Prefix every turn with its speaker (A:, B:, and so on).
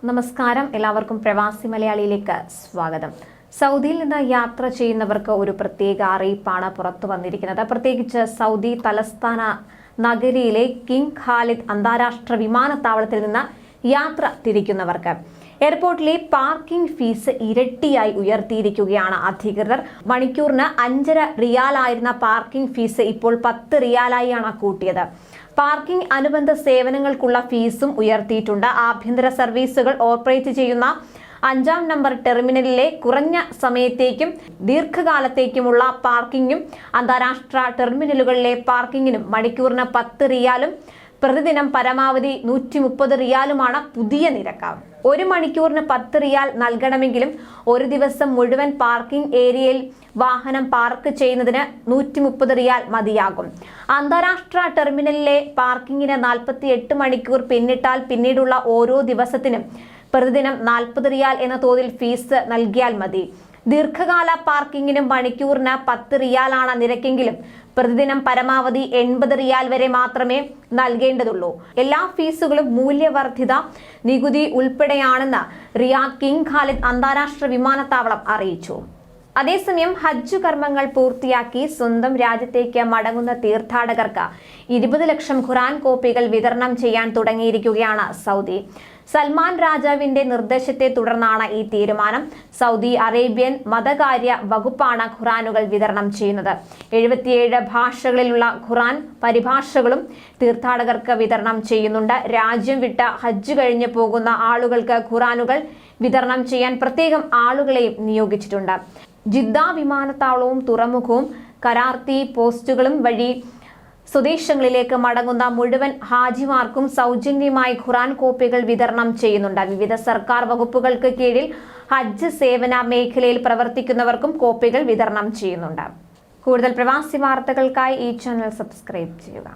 A: നമസ്കാരം, എല്ലാവർക്കും പ്രവാസി മലയാളിയിലേക്ക് സ്വാഗതം. സൗദിയിൽ നിന്ന് യാത്ര ചെയ്യുന്നവർക്ക് ഒരു പ്രത്യേക അറിയിപ്പാണ് പുറത്തു വന്നിരിക്കുന്നത്. പ്രത്യേകിച്ച് സൗദി തലസ്ഥാന നഗരിയിലെ കിങ് ഖാലിദ് അന്താരാഷ്ട്ര വിമാനത്താവളത്തിൽ നിന്ന് യാത്ര തിരിക്കുന്നവർക്ക് എയർപോർട്ടിലെ പാർക്കിംഗ് ഫീസ് ഇരട്ടിയായി ഉയർത്തിയിരിക്കുകയാണ് അധികൃതർ. മണിക്കൂറിന് 5.5 റിയാലായിരുന്ന പാർക്കിംഗ് ഫീസ് ഇപ്പോൾ 10 റിയാലായാണ് കൂട്ടിയത്. പാർക്കിംഗ് അനുബന്ധ സേവനങ്ങൾക്കുള്ള ഫീസും ഉയർത്തിയിട്ടുണ്ട്. ആഭ്യന്തര സർവീസുകൾ ഓപ്പറേറ്റ് ചെയ്യുന്ന 5-ാം നമ്പർ ടെർമിനലിലെ കുറഞ്ഞ സമയത്തേക്കും ദീർഘകാലത്തേക്കുമുള്ള പാർക്കിങ്ങും അന്താരാഷ്ട്ര ടെർമിനലുകളിലെ പാർക്കിങ്ങിനും മണിക്കൂറിന് 10 റിയാലും പ്രതിദിനം പരമാവധി 130 റിയാലുമാണ് പുതിയ നിരക്ക്. 1 മണിക്കൂറിന് 10 റിയാൽ നൽകണമെങ്കിലും ഒരു ദിവസം മുഴുവൻ പാർക്കിംഗ് ഏരിയയിൽ വാഹനം പാർക്ക് ചെയ്യുന്നതിന് 130 റിയാൽ മതിയാകും. അന്താരാഷ്ട്ര ടെർമിനലിലെ പാർക്കിങ്ങിന് 48 മണിക്കൂർ പിന്നിട്ടാൽ പിന്നീടുള്ള ഓരോ ദിവസത്തിനും പ്രതിദിനം 40 റിയാൽ എന്ന തോതിൽ ഫീസ് നൽകിയാൽ മതി. ദീർഘകാല പാർക്കിങ്ങിനും മണിക്കൂറിന് 10 റിയാലാണ് നിരക്കെങ്കിലും പ്രതിദിനം പരമാവധി 80 റിയാൽ വരെ മാത്രമേ നൽകേണ്ടതുള്ളൂ. എല്ലാ ഫീസുകളും മൂല്യവർദ്ധിത നികുതി ഉൾപ്പെടെയാണെന്ന് റിയാദ് കിങ് ഖാലിദ് അന്താരാഷ്ട്ര വിമാനത്താവളം അറിയിച്ചു. അതേസമയം ഹജ്ജ് കർമ്മങ്ങൾ പൂർത്തിയാക്കി സ്വന്തം രാജ്യത്തേക്ക് മടങ്ങുന്ന തീർത്ഥാടകർക്ക് 20 ലക്ഷം ഖുർആൻ കോപ്പികൾ വിതരണം ചെയ്യാൻ തുടങ്ങിയിരിക്കുകയാണ് സൗദി. സൽമാൻ രാജാവിന്റെ നിർദ്ദേശത്തെ തുടർന്നാണ് ഈ തീരുമാനം. സൗദി അറേബ്യൻ മതകാര്യ വകുപ്പാണ് ഖുർആനുകൾ വിതരണം ചെയ്യുന്നത്. 77 ഭാഷകളിലുള്ള ഖുർആൻ പരിഭാഷകളും തീർത്ഥാടകർക്ക് വിതരണം ചെയ്യുന്നുണ്ട്. രാജ്യം വിട്ട ഹജ്ജ് കഴിഞ്ഞ് പോകുന്ന ആളുകൾക്ക് ഖുർആനുകൾ വിതരണം ചെയ്യാൻ പ്രത്യേകം ആളുകളെയും നിയോഗിച്ചിട്ടുണ്ട്. ജിദ്ദ വിമാനത്താവളവും തുറമുഖവും കരാർത്തി പോസ്റ്റുകളും വഴി സ്വദേശങ്ങളിലേക്ക് മടങ്ങുന്ന മുഴുവൻ ഹാജിമാർക്കും സൗജന്യമായി ഖുർആൻ കോപ്പികൾ വിതരണം ചെയ്യുന്നുണ്ട്. വിവിധ സർക്കാർ വകുപ്പുകൾക്ക് കീഴിൽ ഹജ്ജ് സേവന മേഖലയിൽ പ്രവർത്തിക്കുന്നവർക്കും കോപ്പികൾ വിതരണം ചെയ്യുന്നുണ്ട്. കൂടുതൽ പ്രവാസി വാർത്തകൾക്കായി ഈ ചാനൽ സബ്സ്ക്രൈബ് ചെയ്യുക.